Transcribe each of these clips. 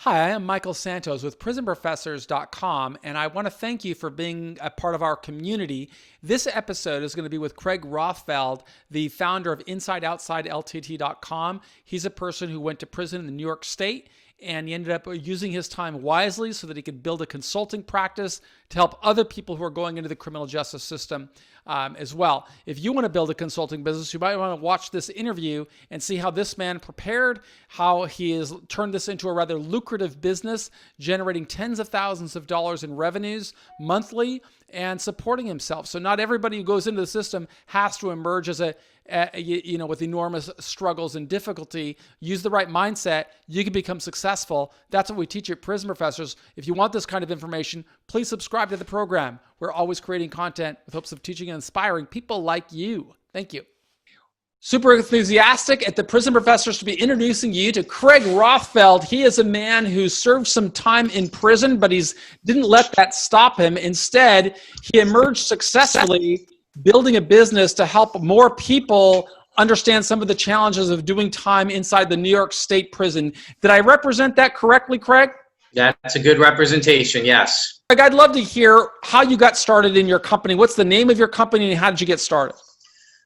Hi, I'm Michael Santos with prisonprofessors.com, and I want to thank you for being a part of our community. This episode is going to be with Craig Rothfeld, the founder of InsideOutsideLTT.com. He's a person who went to prison in the New York State, and he ended up using his time wisely so that he could build a consulting practice to help other people who are going into the criminal justice system as well. If you want to build a consulting business, you might want to watch this interview and see how this man prepared, how he has turned this into a rather lucrative business, generating tens of thousands of dollars in revenues monthly and supporting himself. So not everybody who goes into the system has to emerge as with enormous struggles and difficulty. Use the right mindset, you can become successful. That's what we teach at Prison Professors. If you want this kind of information, please subscribe to the program. We're always creating content with hopes of teaching and inspiring people like you. Thank you. Super enthusiastic at the Prison Professors to be introducing you to Craig Rothfeld. He is a man who served some time in prison, but didn't let that stop him. Instead, he emerged successfully building a business to help more people understand some of the challenges of doing time inside the New York State prison. Did I represent that correctly, Craig? That's a good representation, yes. Craig, I'd love to hear how you got started in your company. What's the name of your company and how did you get started?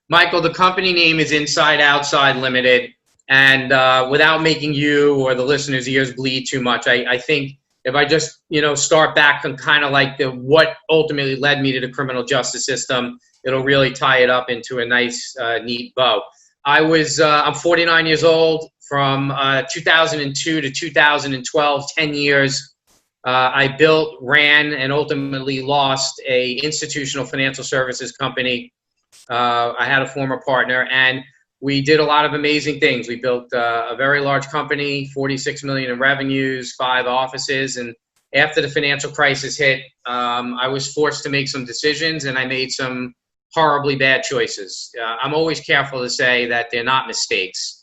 Michael, the company name is Inside Outside Limited, and without making you or the listeners' ears bleed too much, I think if I just start back on kind of like what ultimately led me to the criminal justice system, it'll really tie it up into a nice, neat bow. I'm 49 years old. From 2002 to 2012, 10 years, I built, ran, and ultimately lost a institutional financial services company. I had a former partner, and we did a lot of amazing things. We built a very large company, 46 million in revenues, 5 offices, and after the financial crisis hit, I was forced to make some decisions, and I made some horribly bad choices. I'm always careful to say that they're not mistakes.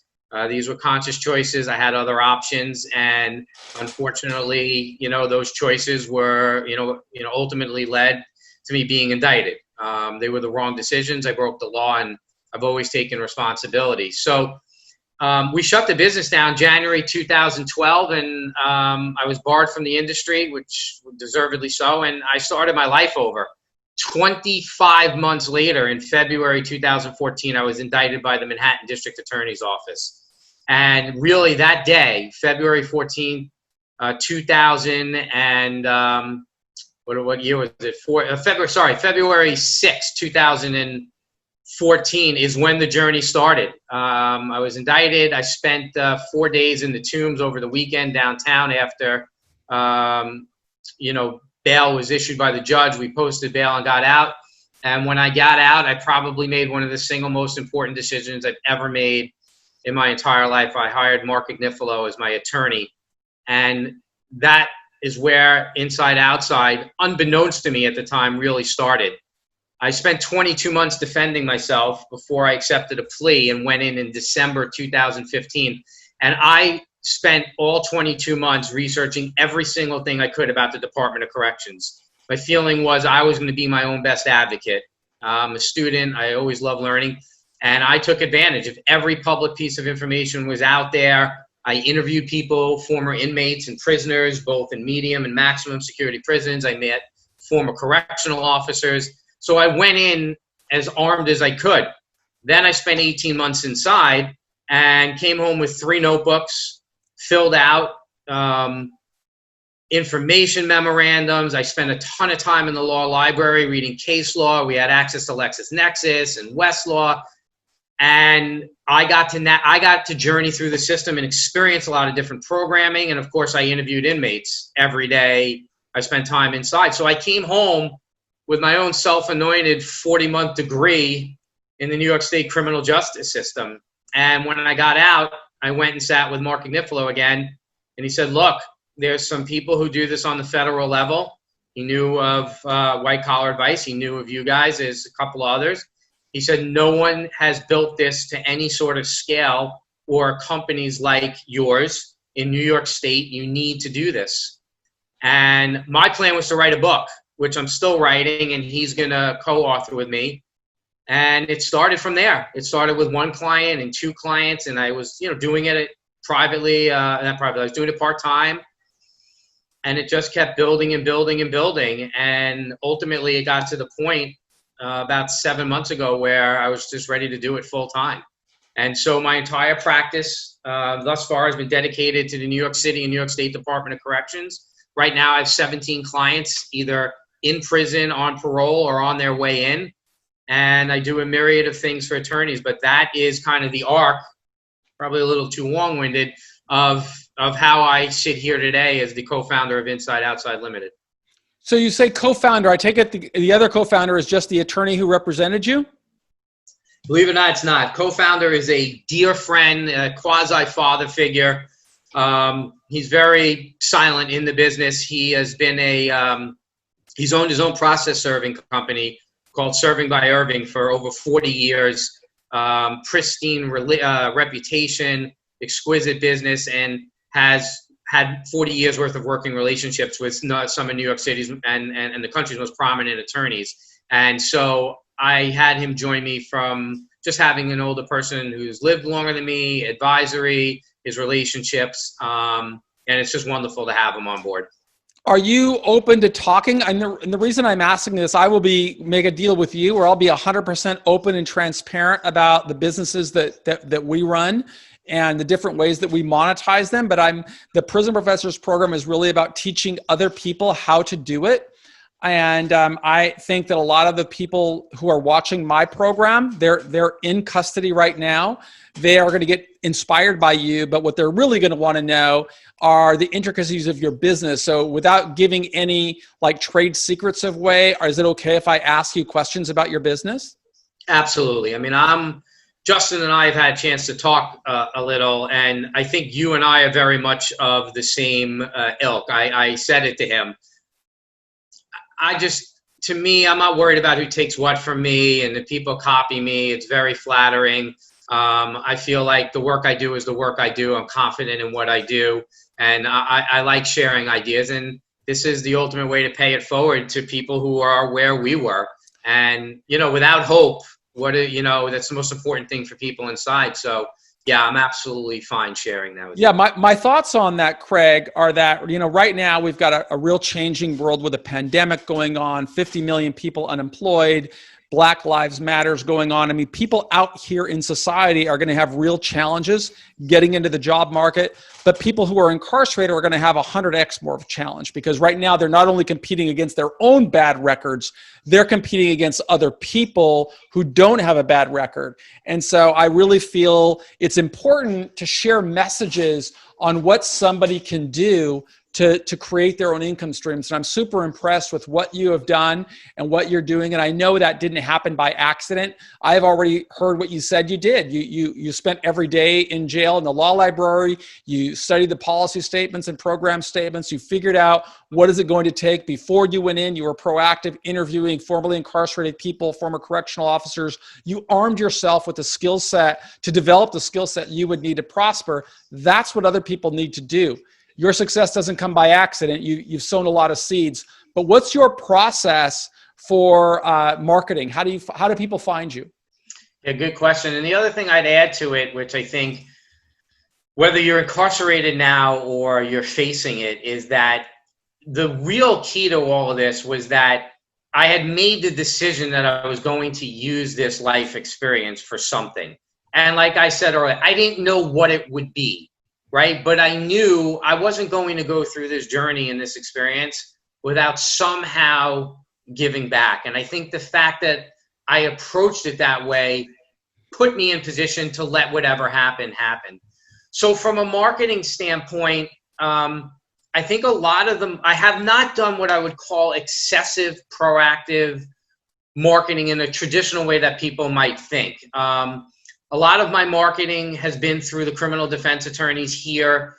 These were conscious choices. I had other options, and unfortunately, those choices were, ultimately led to me being indicted. They were the wrong decisions. I broke the law, and I've always taken responsibility. So we shut the business down January 2012, and I was barred from the industry, which deservedly so, and I started my life over. 25 months later, in February 2014, I was indicted by the Manhattan District Attorney's Office. And really that day, February 14th, 2000 and what year was it? February 6th, 2014 is when the journey started. I was indicted. I spent 4 days in the Tombs over the weekend downtown after, bail was issued by the judge. We posted bail and got out. And when I got out, I probably made one of the single most important decisions I've ever made in my entire life. I hired Mark Agnifilo as my attorney. And that is where Inside Outside, unbeknownst to me at the time, really started. I spent 22 months defending myself before I accepted a plea and went in December 2015. And I spent all 22 months researching every single thing I could about the Department of Corrections. My feeling was I was going to be my own best advocate. I'm a student. I always love learning. And I took advantage of every public piece of information was out there. I interviewed people, former inmates and prisoners, both in medium and maximum security prisons. I met former correctional officers. So I went in as armed as I could. Then I spent 18 months inside and came home with 3 notebooks, filled out information memorandums. I spent a ton of time in the law library reading case law. We had access to LexisNexis and Westlaw. And I got to journey through the system and experience a lot of different programming. And of course, I interviewed inmates every day. I spent time inside. So I came home with my own self-anointed 40-month degree in the New York State criminal justice system. And when I got out, I went and sat with Mark Agnifilo again. And he said, look, there's some people who do this on the federal level. He knew of White Collar Advice. He knew of you guys. There's a couple others. He said, no one has built this to any sort of scale or companies like yours in New York State. You need to do this. And my plan was to write a book, which I'm still writing, and he's going to co-author with me. And it started from there. It started with 1 client and 2 clients, and I was, doing it privately, not privately, I was doing it part-time. and it just kept building and building and building. And ultimately, it got to the point about 7 months ago where I was just ready to do it full time. And so my entire practice thus far has been dedicated to the New York City and New York State Department of Corrections. Right now, I have 17 clients, either in prison, on parole, or on their way in. And I do a myriad of things for attorneys, but that is kind of the arc, probably a little too long-winded, of how I sit here today as the co-founder of Inside Outside Limited. So you say co-founder. I take it the other co-founder is just the attorney who represented you? Believe it or not, it's not. Co-founder is a dear friend, a quasi-father figure. He's very silent in the business. He has been he's owned his own process serving company called Serving by Irving for over 40 years. Pristine reputation, exquisite business, and has had 40 years worth of working relationships with some of New York City's and the country's most prominent attorneys. And so I had him join me from just having an older person who's lived longer than me, advisory, his relationships, and it's just wonderful to have him on board. Are you open to talking? And the reason I'm asking this, I will make a deal with you where I'll be 100% open and transparent about the businesses that we run and the different ways that we monetize them. But the Prison Professors program is really about teaching other people how to do it. And I think that a lot of the people who are watching my program, they're in custody right now. They are going to get inspired by you, but what they're really going to want to know are the intricacies of your business. So without giving any trade secrets away, is it okay if I ask you questions about your business? Absolutely. I mean, Justin and I have had a chance to talk a little, and I think you and I are very much of the same ilk. I said it to him. To me, I'm not worried about who takes what from me, and if people copy me, it's very flattering. I feel like the work I do is the work I do. I'm confident in what I do, and I like sharing ideas, and this is the ultimate way to pay it forward to people who are where we were. And, without hope, that's the most important thing for people inside. So yeah, I'm absolutely fine sharing that with you. Yeah, my thoughts on that, Craig, are that, right now we've got a real changing world with a pandemic going on, 50 million people unemployed, Black Lives Matters going on. I mean, people out here in society are going to have real challenges getting into the job market, but people who are incarcerated are going to have 100x more of a challenge, because right now they're not only competing against their own bad records, they're competing against other people who don't have a bad record. And so I really feel it's important to share messages on what somebody can do to create their own income streams. And I'm super impressed with what you have done and what you're doing. And I know that didn't happen by accident. I've already heard what you said you did. You spent every day in jail in the law library. You studied the policy statements and program statements. You figured out what is it going to take before you went in. You were proactive, interviewing formerly incarcerated people, former correctional officers. You armed yourself with the skill set to develop the skill set you would need to prosper. That's what other people need to do. Your success doesn't come by accident. You've sown a lot of seeds. But what's your process for marketing? How do people find you? Yeah, good question. And the other thing I'd add to it, which I think whether you're incarcerated now or you're facing it, is that the real key to all of this was that I had made the decision that I was going to use this life experience for something. And like I said earlier, I didn't know what it would be. Right? But I knew I wasn't going to go through this journey and this experience without somehow giving back. And I think the fact that I approached it that way put me in position to let whatever happen. So from a marketing standpoint, I think a lot of them, I have not done what I would call excessive proactive marketing in a traditional way that people might think. A lot of my marketing has been through the criminal defense attorneys here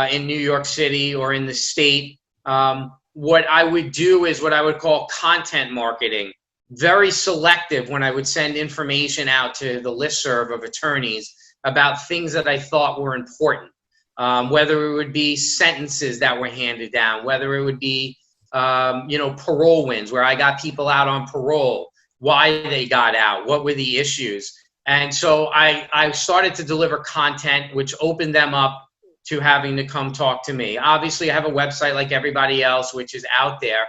in New York City or in the state. What I would do is what I would call content marketing, very selective when I would send information out to the listserv of attorneys about things that I thought were important, whether it would be sentences that were handed down, whether it would be parole wins, where I got people out on parole, why they got out, what were the issues. And so I started to deliver content which opened them up to having to come talk to me. Obviously, I have a website like everybody else, which is out there.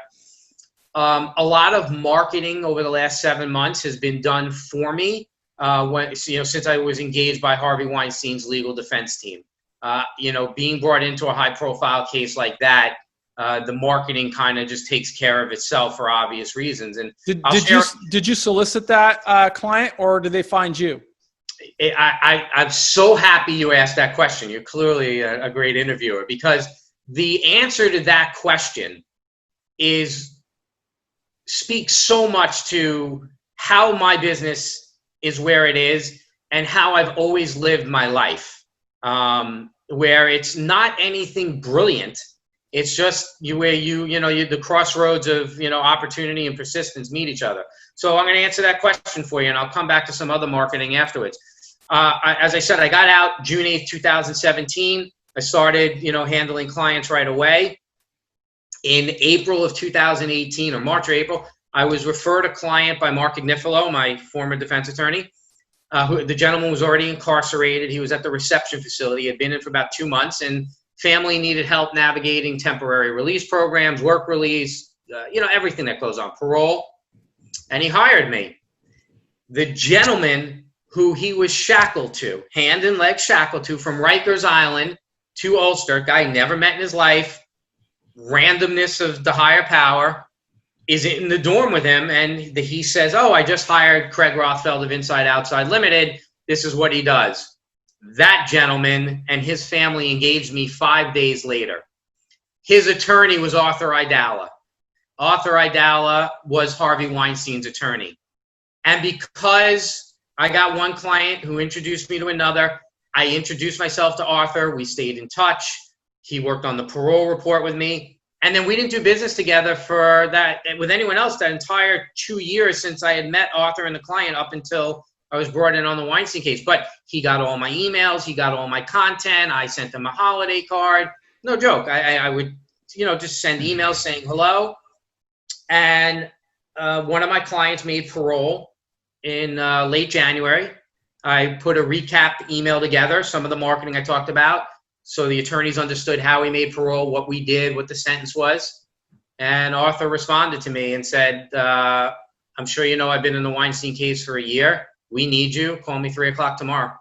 A lot of marketing over the last 7 months has been done for me since I was engaged by Harvey Weinstein's legal defense team. Being brought into a high-profile case like that, the marketing kind of just takes care of itself for obvious reasons. And did you solicit that client, or did they find you? I'm so happy you asked that question. You're clearly a great interviewer, because the answer to that question speaks so much to how my business is where it is and how I've always lived my life, where it's not anything brilliant. It's just the crossroads of, opportunity and persistence meet each other. So I'm going to answer that question for you, and I'll come back to some other marketing afterwards. As I said, I got out June 8th, 2017. I started, handling clients right away. In April of 2018, or March or April, I was referred a client by Mark Ignifilo, my former defense attorney. The gentleman was already incarcerated. He was at the reception facility. He had been in for about 2 months, and family needed help navigating temporary release programs, work release, everything that goes on, parole. And he hired me. The gentleman who he was shackled to, hand and leg shackled to, from Rikers Island to Ulster, guy never met in his life, randomness of the higher power, is in the dorm with him, and he says, "Oh, I just hired Craig Rothfeld of Inside Outside Limited. This is what he does." That gentleman and his family engaged me 5 days later. His attorney was Arthur Idala. Arthur Idala was Harvey Weinstein's attorney. And because I got one client who introduced me to another, I introduced myself to Arthur. We stayed in touch. He worked on the parole report with me. And then we didn't do business together with anyone else that entire 2 years since I had met Arthur and the client up until I was brought in on the Weinstein case. But he got all my emails. He got all my content. I sent him a holiday card. No joke. I would, just send emails saying hello. And one of my clients made parole in late January. I put a recap email together, some of the marketing I talked about, so the attorneys understood how we made parole, what we did, what the sentence was. And Arthur responded to me and said, "I'm sure you know I've been in the Weinstein case for a year. We need you. Call me 3 o'clock tomorrow."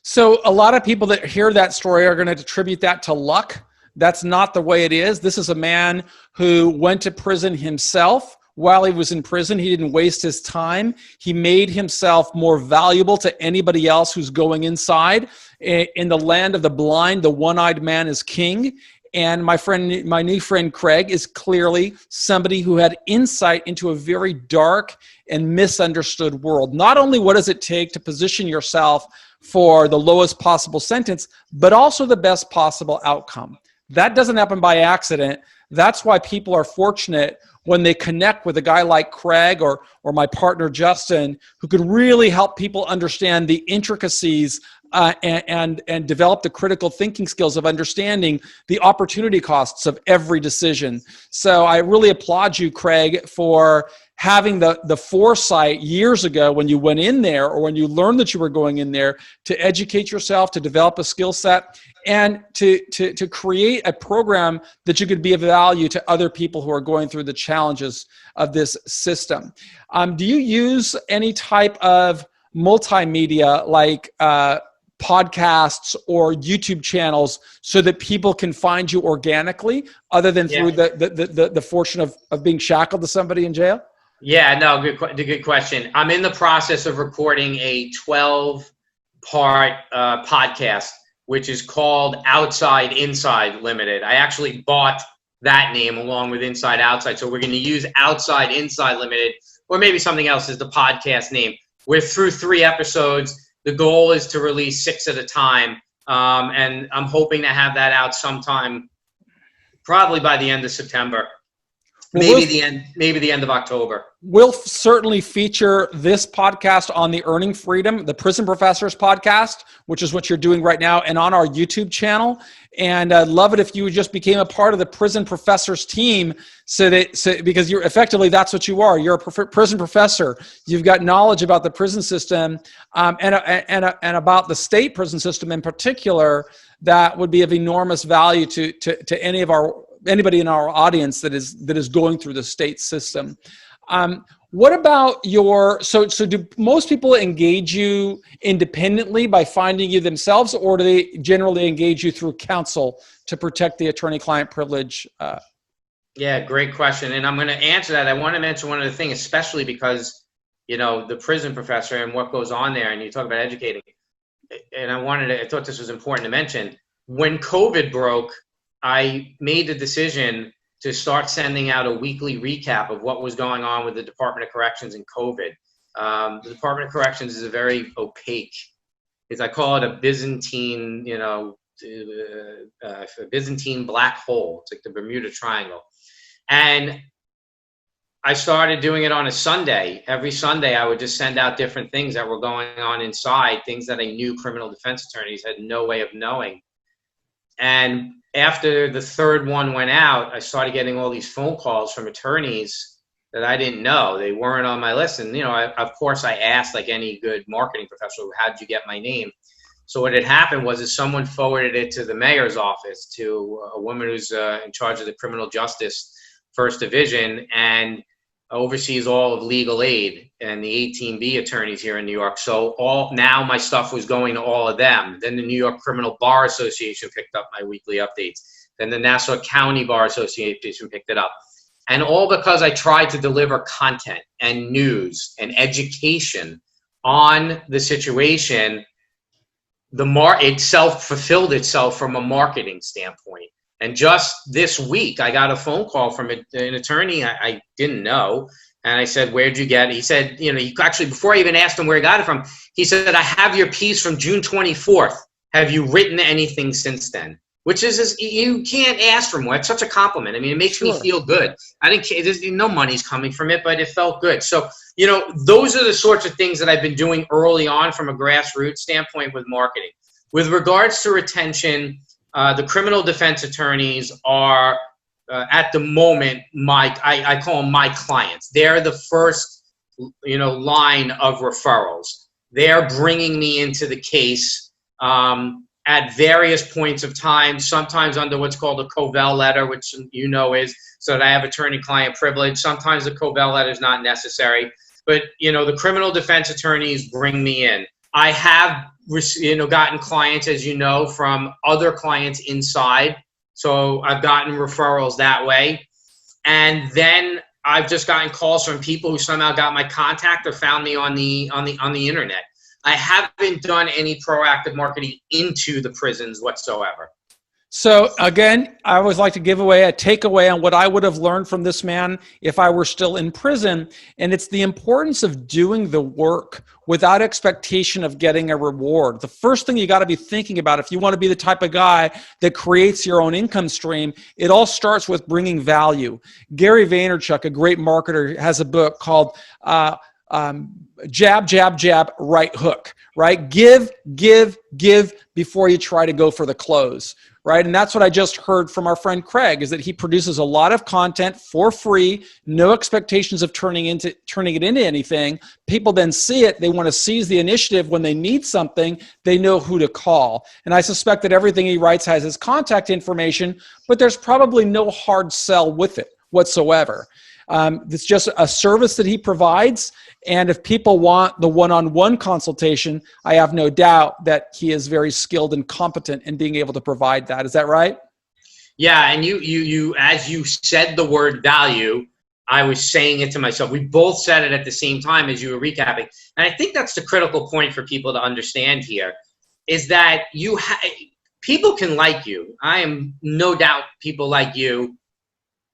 So a lot of people that hear that story are going to attribute that to luck. That's not the way it is. This is a man who went to prison himself. While he was in prison, he didn't waste his time. He made himself more valuable to anybody else who's going inside. In the land of the blind, the one-eyed man is king. And my new friend Craig is clearly somebody who had insight into a very dark and misunderstood world. Not only what does it take to position yourself for the lowest possible sentence, but also the best possible outcome. That doesn't happen by accident. That's why people are fortunate when they connect with a guy like Craig or my partner Justin, who could really help people understand the intricacies and develop the critical thinking skills of understanding the opportunity costs of every decision. So I really applaud you, Craig, for having the foresight years ago when you went in there, or when you learned that you were going in there, to educate yourself, to develop a skill set, and to create a program that you could be of value to other people who are going through the challenges of this system. Do you use any type of multimedia like podcasts or YouTube channels so that people can find you organically, other than through the fortune of being shackled to somebody in jail? Yeah, no, good question. I'm in the process of recording a 12-part podcast, which is called Outside Inside Limited. I actually bought that name along with Inside Outside. So we're going to use Outside Inside Limited, or maybe something else as the podcast name. We're through 3 episodes. The goal is to release 6 at a time. And I'm hoping to have that out sometime, probably by the end of September. Maybe the end of October. We'll certainly feature this podcast on the Earning Freedom, the Prison Professors podcast, which is what you're doing right now, and on our YouTube channel. And I'd love it if you just became a part of the Prison Professors team, because you're effectively, that's what you are. You're a prison professor. You've got knowledge about the prison system and about the state prison system in particular. that would be of enormous value to anybody in our audience that is going through the state system. What about so do most people engage you independently by finding you themselves, or do they generally engage you through counsel to protect the attorney-client privilege? Yeah, great question. And I'm going to answer that. I want to mention one other thing, especially because, the prison professor and what goes on there, and you talk about educating. And I thought this was important to mention. When COVID broke, I made the decision to start sending out a weekly recap of what was going on with the Department of Corrections and COVID. The Department of Corrections is a very opaque, I call it a Byzantine, a Byzantine black hole. It's like the Bermuda Triangle. And I started doing it on a Sunday. Every Sunday, I would just send out different things that were going on inside, things that I knew criminal defense attorneys had no way of knowing. And after the third one went out, I started getting all these phone calls from attorneys that I didn't know. They weren't on my list. And, of course, I asked, like any good marketing professional, how did you get my name? So what had happened was someone forwarded it to the mayor's office, to a woman who's in charge of the criminal justice First Division and oversees all of legal aid and the 18B attorneys here in New York. So now my stuff was going to all of them. Then the New York Criminal Bar Association picked up my weekly updates. Then the Nassau County Bar Association picked it up. And all because I tried to deliver content and news and education on the situation. It self-fulfilled itself from a marketing standpoint. And just this week, I got a phone call from an attorney I didn't know. And I said, where'd you get it? He said, actually, before I even asked him where he got it from, he said, I have your piece from June 24th. Have you written anything since then? Which is you can't ask for more. It's such a compliment. I mean, it makes me feel good. I didn't care. There's no money's coming from it, but it felt good. So, those are the sorts of things that I've been doing early on from a grassroots standpoint with marketing. With regards to retention, the criminal defense attorneys are, at the moment, I call them my clients. They're the first, line of referrals. They're bringing me into the case at various points of time, sometimes under what's called a Covell letter, which is so that I have attorney-client privilege. Sometimes the Covell letter is not necessary. But, the criminal defense attorneys bring me in. I have gotten clients, as from other clients inside. So I've gotten referrals that way. And then I've just gotten calls from people who somehow got my contact or found me on the internet. I haven't done any proactive marketing into the prisons whatsoever. So again, I always like to give away a takeaway on what I would have learned from this man if I were still in prison. And it's the importance of doing the work without expectation of getting a reward. The first thing you got to be thinking about, if you want to be the type of guy that creates your own income stream, it all starts with bringing value. Gary Vaynerchuk, a great marketer, has a book called Jab, Jab, Jab, Right Hook, right? Give before you try to go for the close. Right. And that's what I just heard from our friend Craig, is that he produces a lot of content for free, no expectations of turning it into anything. People then see it. They want to seize the initiative. When they need something, they know who to call. And I suspect that everything he writes has his contact information, but there's probably no hard sell with it whatsoever. It's just a service that he provides. And if people want the one-on-one consultation, I have no doubt that he is very skilled and competent in being able to provide that. Is that right? Yeah. And you as you said the word value, I was saying it to myself. We both said it at the same time as you were recapping. And I think that's the critical point for people to understand here, is that people can like you. I am no doubt people like you,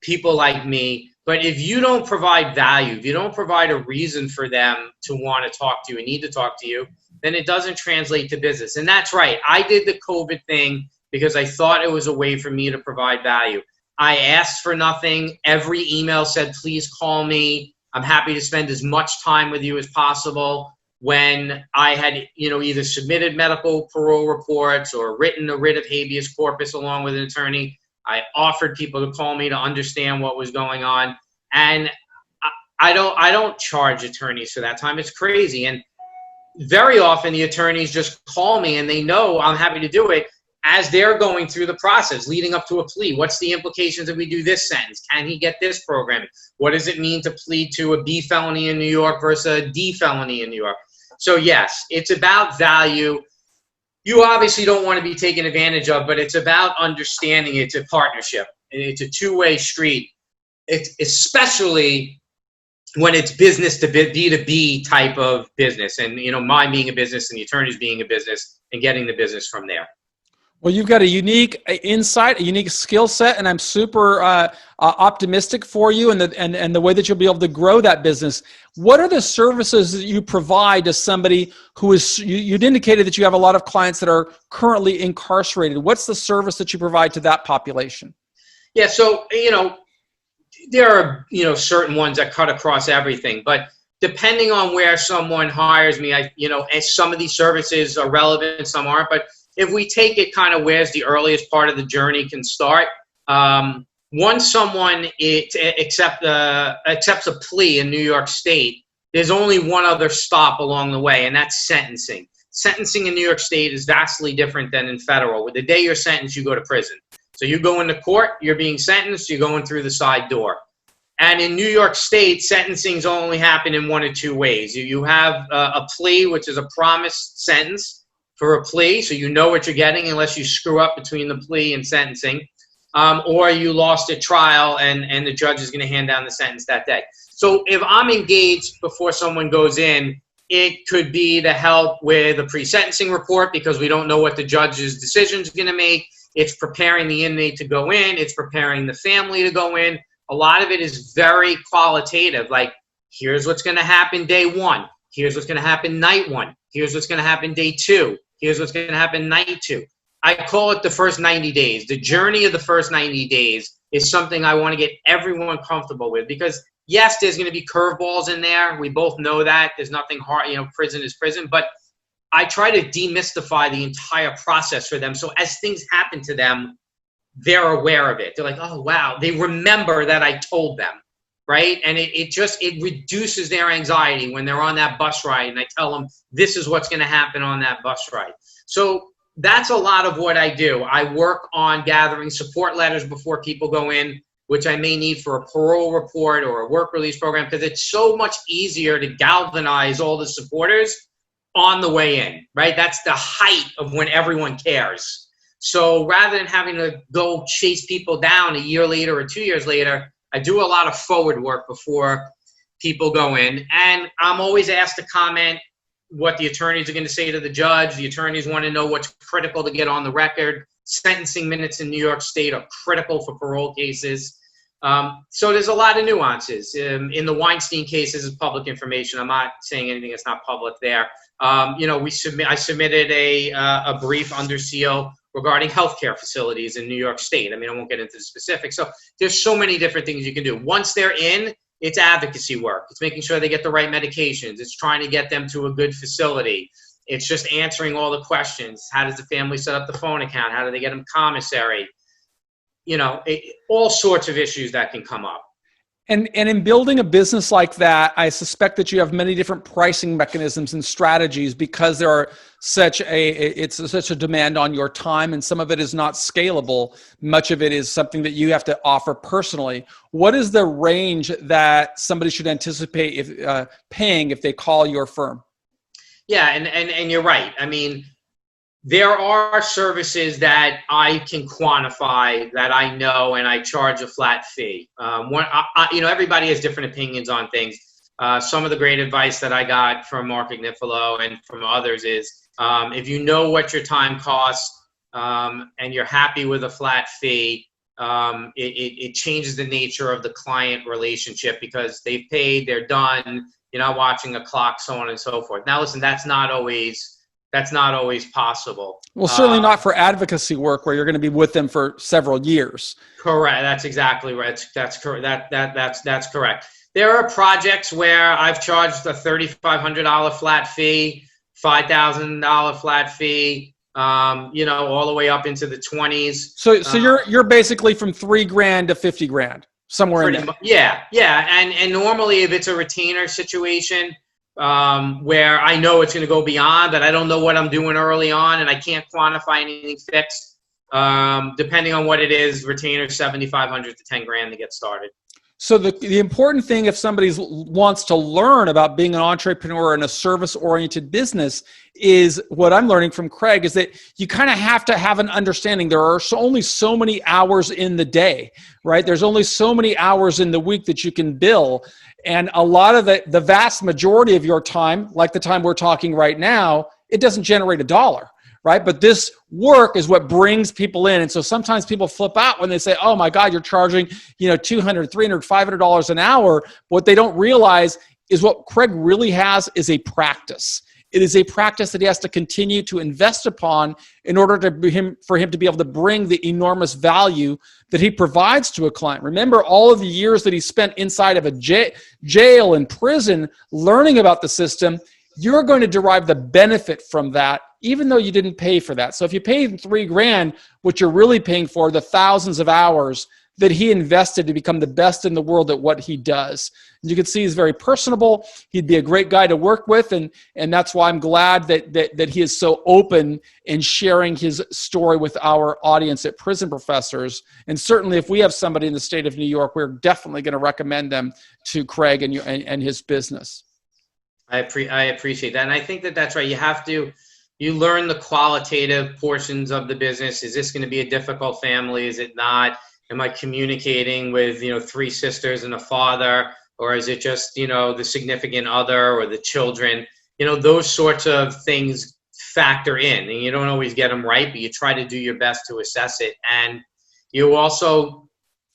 people like me. But if you don't provide value, if you don't provide a reason for them to want to talk to you and need to talk to you, then it doesn't translate to business. And that's right. I did the COVID thing because I thought it was a way for me to provide value. I asked for nothing. Every email said, please call me. I'm happy to spend as much time with you as possible. When I had, either submitted medical parole reports or written a writ of habeas corpus along with an attorney, I offered people to call me to understand what was going on. And I don't charge attorneys for that time. It's crazy. And very often the attorneys just call me and they know I'm happy to do it. as they're going through the process leading up to a plea, what's the implications if we do this sentence? Can he get this programming? What does it mean to plead to a B felony in New York versus a D felony in New York? So yes, it's about value. You obviously don't want to be taken advantage of, but it's about understanding it's a partnership. It's a two-way street. It's especially when it's business to B2B type of business, and mine being a business and the attorneys being a business, and getting the business from there. Well, you've got a unique insight, a unique skill set, and I'm super optimistic for you and the way that you'll be able to grow that business. What are the services that you provide to somebody who is, you'd indicated that you have a lot of clients that are currently incarcerated. What's the service that you provide to that population? Yeah, so, there are, certain ones that cut across everything, but depending on where someone hires me, as some of these services are relevant, some aren't, but if we take it kind of where's the earliest part of the journey can start, once someone accepts a plea in New York State, there's only one other stop along the way, and that's sentencing. Sentencing in New York State is vastly different than in federal. The day you're sentenced, you go to prison. So you go into court, you're being sentenced, you're going through the side door. And in New York State, sentencings only happen in one of two ways. You have a plea, which is a promised sentence for a plea, so you know what you're getting unless you screw up between the plea and sentencing, or you lost at trial and the judge is going to hand down the sentence that day. So if I'm engaged before someone goes in, it could be to help with a pre-sentencing report because we don't know what the judge's decision is going to make. It's preparing the inmate to go in. It's preparing the family to go in. A lot of it is very qualitative, like here's what's going to happen day one. Here's what's going to happen night one. Here's what's going to happen day two. Here's what's going to happen night two. I call it the first 90 days. The journey of the first 90 days is something I want to get everyone comfortable with because, yes, there's going to be curveballs in there. We both know that. There's nothing hard. Prison is prison. But I try to demystify the entire process for them. So as things happen to them, they're aware of it. They're like, oh, wow. They remember that I told them, right? And it reduces their anxiety when they're on that bus ride and I tell them this is what's going to happen on that bus ride. So that's a lot of what I do. I work on gathering support letters before people go in, which I may need for a parole report or a work release program because it's so much easier to galvanize all the supporters on the way in, right? That's the height of when everyone cares. So rather than having to go chase people down a year later or 2 years later, I do a lot of forward work before people go in. And I'm always asked to comment what the attorneys are going to say to the judge. The attorneys want to know what's critical to get on the record. Sentencing minutes in New York State are critical for parole cases. So there's a lot of nuances. In the Weinstein case, this is public information. I'm not saying anything that's not public there. I submitted a brief under seal regarding healthcare facilities in New York State. I mean, I won't get into the specifics. So there's so many different things you can do. Once they're in, it's advocacy work. It's making sure they get the right medications. It's trying to get them to a good facility. It's just answering all the questions. How does the family set up the phone account? How do they get them commissary? All sorts of issues that can come up. And in building a business like that, I suspect that you have many different pricing mechanisms and strategies because there are such a demand on your time, and some of it is not scalable. Much of it is something that you have to offer personally. What is the range that somebody should anticipate paying if they call your firm? Yeah, and you're right. I mean, there are services that I can quantify that I know, and I charge a flat fee. Everybody has different opinions on things. Some of the great advice that I got from Mark Agnifilo and from others is if you know what your time costs and you're happy with a flat fee, it changes the nature of the client relationship because they've paid, they're done, you're not watching a clock, so on and so forth. Now, listen, that's not always possible. Well, certainly not for advocacy work where you're going to be with them for several years. Correct. That's exactly right. That's correct. That's correct. There are projects where I've charged a $3,500 flat fee, $5,000 flat fee, all the way up into the 20s. So you're basically from $3,000 to $50,000, somewhere in there. Yeah. And normally if it's a retainer situation, where I know it's going to go beyond, that I don't know what I'm doing early on and I can't quantify anything fixed, Depending on what it is, retainer 7,500 to 10 grand to get started. So the important thing, if somebody wants to learn about being an entrepreneur in a service-oriented business, is what I'm learning from Craig is that you kind of have to have an understanding. There are only so many hours in the day, right? There's only so many hours in the week that you can bill. And a lot of the vast majority of your time, like the time we're talking right now, it doesn't generate a dollar. Right? But this work is what brings people in. And so sometimes people flip out when they say, oh my God, you're charging, $200, $300, $500 an hour. What they don't realize is what Craig really has is a practice. It is a practice that he has to continue to invest upon in order for him to be able to bring the enormous value that he provides to a client. Remember all of the years that he spent inside of a jail and prison learning about the system. You're going to derive the benefit from that, even though you didn't pay for that. So if you paid $3,000, what you're really paying for the thousands of hours that he invested to become the best in the world at what he does. And you can see he's very personable. He'd be a great guy to work with. And that's why I'm glad that he is so open in sharing his story with our audience at Prison Professors. And certainly if we have somebody in the state of New York, we're definitely going to recommend them to Craig and his business. I appreciate that. And I think that's right. You learn the qualitative portions of the business. Is this going to be a difficult family? Is it not? Am I communicating with, 3 sisters and a father? Or is it just, the significant other or the children? Those sorts of things factor in. And you don't always get them right, but you try to do your best to assess it. And you also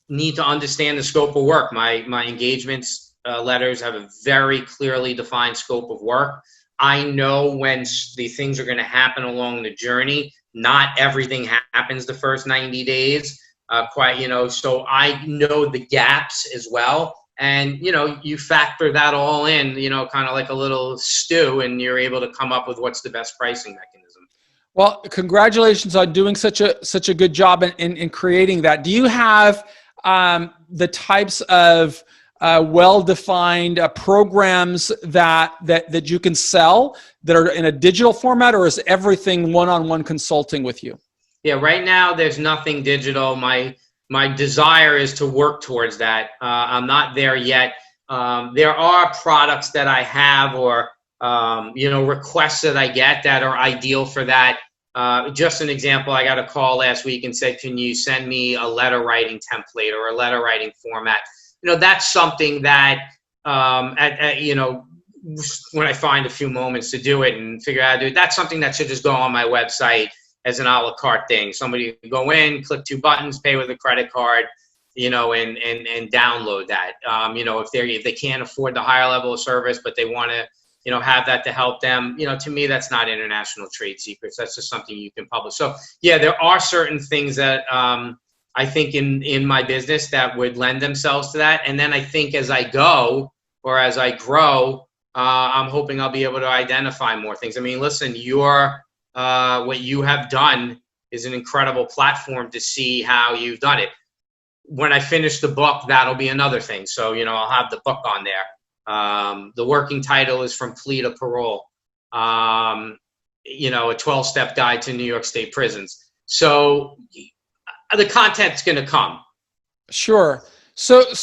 need to understand the scope of work. My engagements letters have a very clearly defined scope of work. I know when the things are going to happen along the journey. Not everything happens the first 90 days, so I know the gaps as well. And, you factor that all in, kind of like a little stew, and you're able to come up with what's the best pricing mechanism. Well, congratulations on doing such a good job in creating that. Do you have the types of well-defined programs that you can sell that are in a digital format, or is everything one-on-one consulting with you? Yeah, right now there's nothing digital. My desire is to work towards that. I'm not there yet. There are products that I have or requests that I get that are ideal for that. Just an example, I got a call last week and said, can you send me a letter writing template or a letter writing format? That's something that, when I find a few moments to do it and figure out how to do it, that's something that should just go on my website as an a la carte thing. Somebody can go in, click 2 buttons, pay with a credit card, and download that. If they can't afford the higher level of service, but they want to, have that to help them, to me, that's not international trade secrets. That's just something you can publish. So yeah, there are certain things that, I think in my business that would lend themselves to that. And then I think as I go or as I grow, I'm hoping I'll be able to identify more things. I mean, listen, what you have done is an incredible platform to see how you've done it. When I finish the book, that'll be another thing. So, I'll have the book on there. The working title is From Plea to Parole, a 12-step guide to New York State prisons. So the content's going to come. Sure. So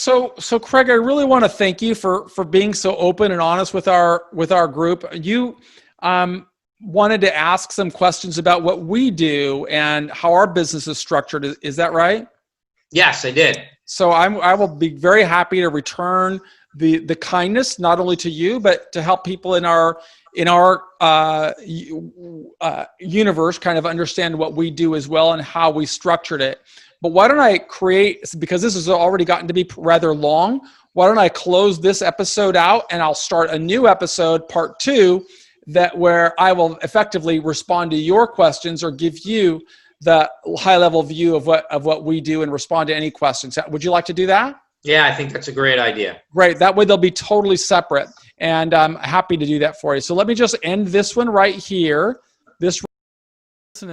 Craig, I really want to thank you for being so open and honest with our group. You wanted to ask some questions about what we do and how our business is structured. Is that right? Yes, I did. So I will be very happy to return the kindness, not only to you, but to help people in our universe kind of understand what we do as well and how we structured it. But why don't I because this has already gotten to be rather long, why don't I close this episode out and I'll start a new episode, part 2, where I will effectively respond to your questions or give you the high level view of what we do and respond to any questions. Would you like to do that? Yeah, I think that's a great idea. Great. That way they'll be totally separate. And I'm happy to do that for you. So let me just end this one right here. Listen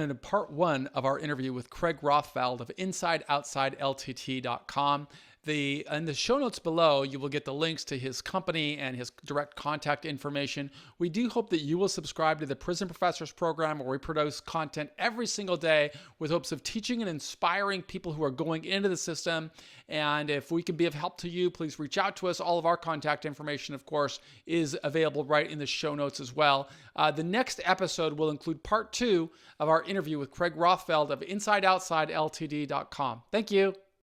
to part 1 of our interview with Craig Rothfeld of InsideOutsideLTT.com. In the show notes below, you will get the links to his company and his direct contact information. We do hope that you will subscribe to the Prison Professors program, where we produce content every single day with hopes of teaching and inspiring people who are going into the system. And if we can be of help to you, please reach out to us. All of our contact information, of course, is available right in the show notes as well. The next episode will include part 2 of our interview with Craig Rothfeld of InsideOutsideLTD.com. Thank you.